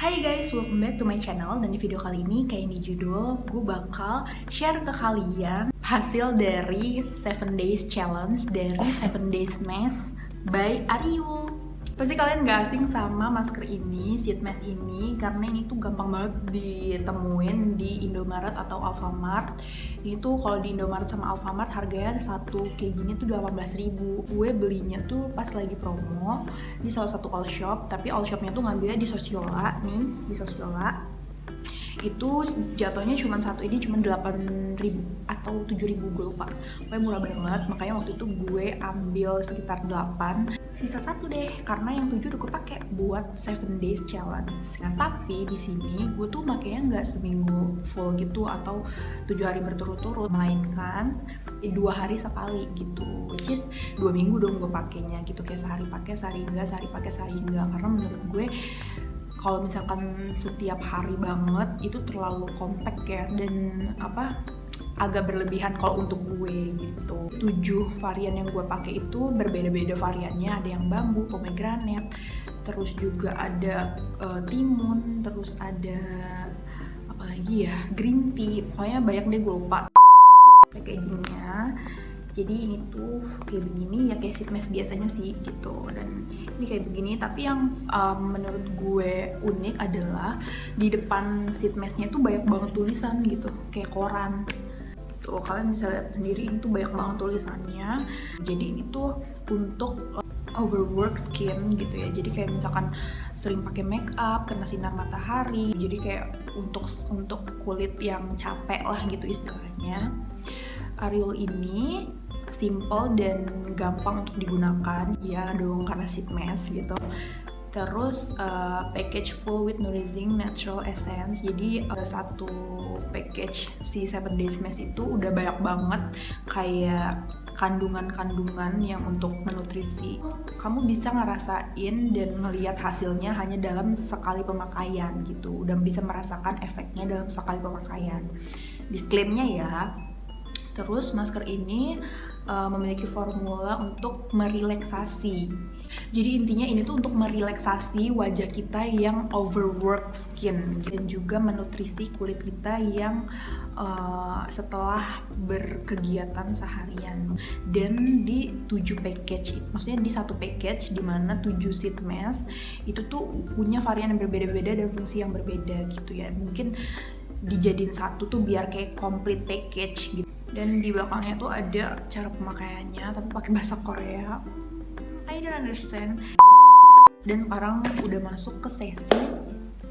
Hai guys, welcome back to my channel. Dan di video kali ini kayak di judul, gue bakal share ke kalian hasil dari 7 days challenge dari 7 days mask by Ariul. Pasti kalian gak asing sama masker ini, sheet mask ini, karena ini tuh gampang banget ditemuin di Indomaret atau Alfamart. Ini tuh kalau di Indomaret sama Alfamart harganya satu kayak gini tuh 18.000. Gue belinya tuh pas lagi promo di salah satu all shop, tapi all shopnya tuh ngambilnya di Sosiola nih, di Sosiola. Itu jatuhnya cuma satu ini cuma 8.000 atau 7.000, gue lupa. Pokoknya murah banget, makanya waktu itu gue ambil sekitar 8, sisa satu deh, karena yang 7 udah gue pakai buat 7 days challenge. Nah tapi di sini gue tuh makanya nggak seminggu full gitu atau 7 hari berturut-turut, melainkan 2 hari sekali gitu, which is 2 minggu dong gue pakainya gitu, kayak sehari pakai sehari enggak, sehari pakai sehari enggak. Karena menurut gue kalau misalkan setiap hari banget itu terlalu compact ya, dan agak berlebihan kalau untuk gue gitu. 7 varian yang gue pakai itu berbeda-beda variannya, ada yang bambu, pomegranate, terus juga ada timun, terus ada apa lagi ya, green tea, pokoknya banyak deh, gue lupa packagingnya. Jadi ini tuh kayak begini ya, kayak sheet mask biasanya sih gitu, dan ini kayak begini. Tapi yang menurut gue unik adalah di depan sheet masknya tuh banyak banget tulisan gitu, kayak koran. Tuh kalian bisa lihat sendiri, ini tuh banyak banget tulisannya. Jadi ini tuh untuk overwork skin gitu ya. Jadi kayak misalkan sering pakai make up, kena sinar matahari, jadi kayak untuk kulit yang capek lah gitu istilahnya. Ariul ini simple dan gampang untuk digunakan, ya dong karena sheet mask gitu. Terus package full with nourishing natural essence. Jadi satu package si 7 days mask itu udah banyak banget kayak kandungan-kandungan yang untuk menutrisi. Kamu bisa ngerasain dan melihat hasilnya hanya dalam sekali pemakaian gitu. Udah bisa merasakan efeknya dalam sekali pemakaian. Disclaimer-nya ya. Terus masker ini memiliki formula untuk merelaksasi. Jadi intinya ini tuh untuk merelaksasi wajah kita yang overwork skin, dan juga menutrisi kulit kita yang setelah berkegiatan seharian. Dan di 7 package, maksudnya di satu package dimana 7 sheet mask itu tuh punya varian yang berbeda-beda dan fungsi yang berbeda gitu ya. Mungkin dijadiin satu tuh biar kayak complete package gitu. Dan di belakangnya tuh ada cara pemakaiannya, tapi pakai bahasa Korea. I don't understand. Dan sekarang udah masuk ke sesi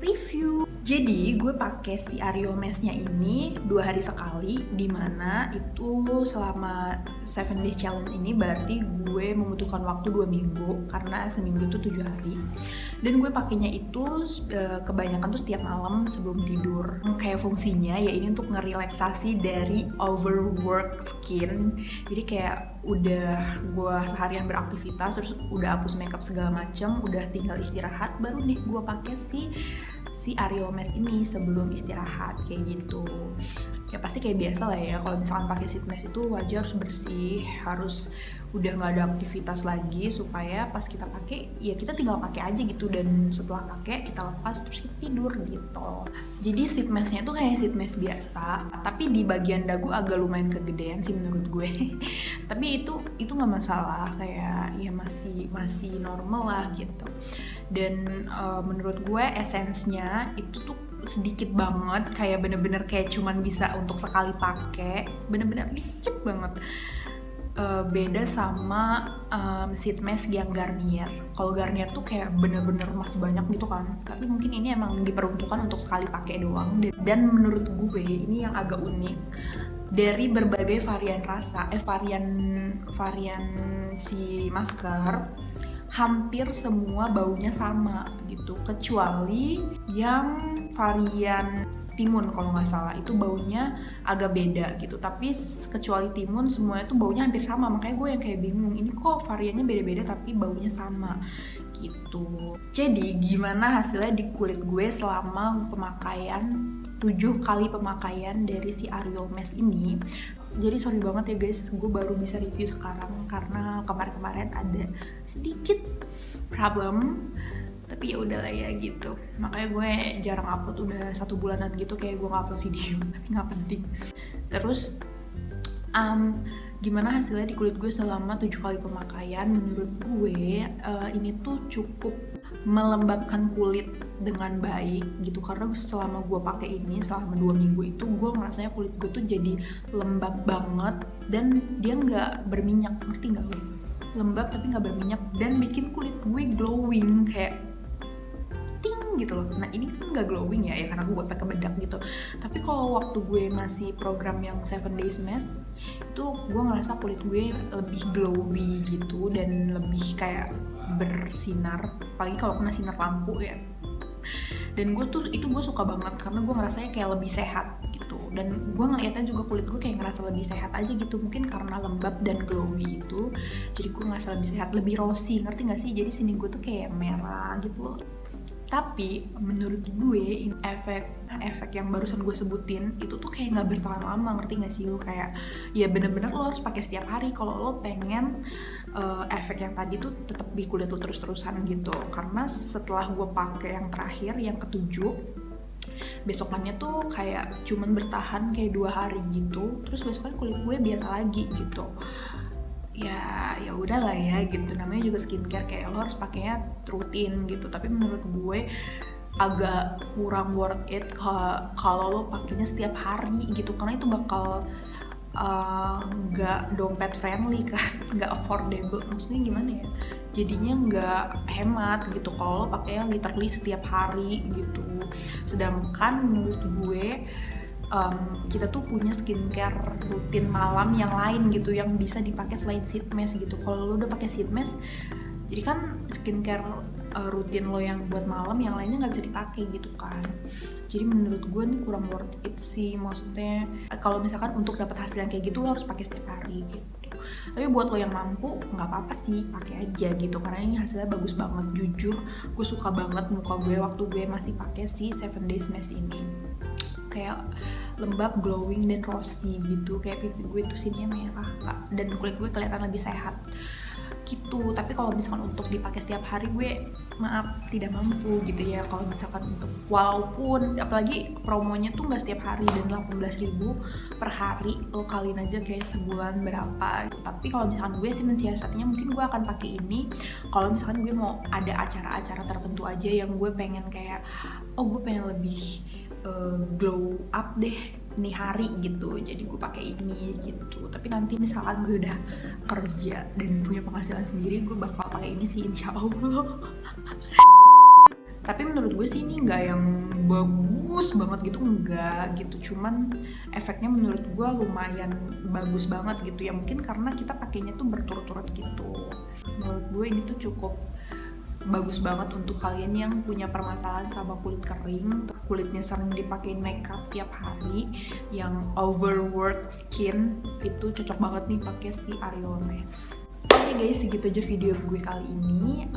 review. Jadi gue pakai si Ariul mask-nya ini 2 hari sekali, dimana itu selama 7 days challenge ini berarti gue membutuhkan waktu 2 minggu, karena seminggu itu 7 hari. Dan gue pakainya itu kebanyakan tuh setiap malam sebelum tidur. Kayak fungsinya ya ini untuk ngerelaksasi dari overwork skin. Jadi kayak udah gue seharian beraktivitas, terus udah hapus makeup segala macem, udah tinggal istirahat, baru nih gue pakai si Ariul mask ini sebelum istirahat kayak gitu. Ya pasti kayak biasa lah ya, kalau misalkan pakai sheet mask itu wajah harus bersih, harus udah nggak ada aktivitas lagi, supaya pas kita pakai ya kita tinggal pakai aja gitu, dan setelah pakai kita lepas terus kita tidur gitu. Jadi sheet masknya tuh kayak sheet mask biasa, tapi di bagian dagu agak lumayan kegedean sih menurut gue. Tapi itu nggak masalah, kayak ya masih normal lah gitu. Dan menurut gue esensnya itu tuh sedikit banget, kayak bener-bener kayak cuman bisa untuk sekali pakai, bener-bener dikit banget. Beda sama sheet mask yang Garnier. Kalau Garnier tuh kayak bener-bener masih banyak gitu kan, tapi mungkin ini emang diperuntukkan untuk sekali pakai doang. Dan menurut gue ini yang agak unik, dari berbagai varian rasa, varian si masker, hampir semua baunya sama gitu, kecuali yang varian timun kalau nggak salah, itu baunya agak beda gitu. Tapi kecuali timun semuanya tuh baunya hampir sama, makanya gue yang kayak bingung, ini kok variannya beda-beda tapi baunya sama gitu. Jadi gimana hasilnya di kulit gue selama pemakaian 7 kali pemakaian dari si Ariul mask ini. Jadi sorry banget ya guys, gue baru bisa review sekarang karena kemarin-kemarin ada sedikit problem tapi ya udahlah ya gitu. Makanya gue jarang upload, udah 1 bulanan gitu kayak gue nggak upload video tapi nggak penting. Terus gimana hasilnya di kulit gue selama 7 kali pemakaian? Menurut gue ini tuh cukup melembabkan kulit dengan baik gitu, karena selama gue pakai ini selama 2 minggu itu gue ngerasanya kulit gue tuh jadi lembab banget dan dia nggak berminyak, ngerti nggak lo? Lembab tapi nggak berminyak dan bikin kulit gue glowing kayak gitu loh. Nah ini kan nggak glowing ya karena gue pakai bedak gitu. Tapi kalau waktu gue masih program yang 7 Days Mask itu gue ngerasa kulit gue lebih glowy gitu dan lebih kayak bersinar, apalagi kalau kena sinar lampu ya. Dan gue suka banget karena gue ngerasanya kayak lebih sehat gitu, dan gue ngeliatnya juga kulit gue kayak ngerasa lebih sehat aja gitu, mungkin karena lembab dan glowy itu jadi gue ngerasa lebih sehat, lebih rosy, ngerti gak sih? Jadi sini gue tuh kayak merah gitu loh. Tapi menurut gue efek yang barusan gue sebutin itu tuh kayak nggak bertahan lama, ngerti nggak sih lo? Kayak ya bener-bener lo harus pakai setiap hari kalau lo pengen efek yang tadi tuh tetap di kulit lo terus-terusan gitu. Karena setelah gue pakai yang terakhir, yang ke-7, besokannya tuh kayak cuman bertahan kayak 2 hari gitu, terus besokannya kulit gue biasa lagi gitu. Ya udahlah ya gitu, namanya juga skincare, kayak lo harus pakainya rutin gitu. Tapi menurut gue agak kurang worth it kalau lo pakainya setiap hari gitu, karena itu bakal nggak dompet friendly kan, nggak affordable, maksudnya gimana ya, jadinya nggak hemat gitu kalau lo pakainya literally setiap hari gitu. Sedangkan menurut gue kita tuh punya skincare rutin malam yang lain gitu yang bisa dipakai selain sheet mask gitu. Kalau lo udah pakai sheet mask, jadi kan skincare rutin lo yang buat malam yang lainnya nggak bisa dipakai gitu kan. Jadi menurut gue nih kurang worth it sih, maksudnya kalau misalkan untuk dapat hasil yang kayak gitu lo harus pakai setiap hari gitu. Tapi buat lo yang mampu nggak apa-apa sih, pakai aja gitu, karena ini hasilnya bagus banget. Jujur gue suka banget muka gue waktu gue masih pakai si 7 Days Mask ini, kayak lembab, glowing, dan rosy gitu. Kayak pipi gue tuh sininya merah dan kulit gue kelihatan lebih sehat gitu. Tapi kalau misalkan untuk dipakai setiap hari, gue maaf tidak mampu gitu ya. Kalau misalkan untuk, walaupun apalagi promonya tuh nggak setiap hari dan 18.000 per hari, lo kaliin aja kayak sebulan berapa. Tapi kalau misalkan gue sih mensiasatnya mungkin gue akan pakai ini kalau misalkan gue mau ada acara-acara tertentu aja yang gue pengen kayak gue pengen lebih glow up deh nih hari gitu, jadi gue pakai ini gitu. Tapi nanti misalkan gue udah kerja dan punya penghasilan sendiri, gue bakal pakai ini sih insya Allah. Tapi menurut gue sih ini nggak yang bagus banget gitu, enggak gitu, cuman efeknya menurut gue lumayan bagus banget gitu ya, mungkin karena kita pakainya tuh berturut-turut gitu. Menurut gue ini tuh cukup bagus banget untuk kalian yang punya permasalahan sama kulit kering, kulitnya sering dipakein makeup tiap hari, yang overwork skin, itu cocok banget nih pakai si Ariol Mask. Oke guys, segitu aja video gue kali ini.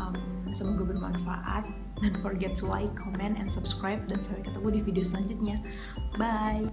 Semoga bermanfaat. Don't forget to like, comment, and subscribe. Dan sampai ketemu di video selanjutnya. Bye!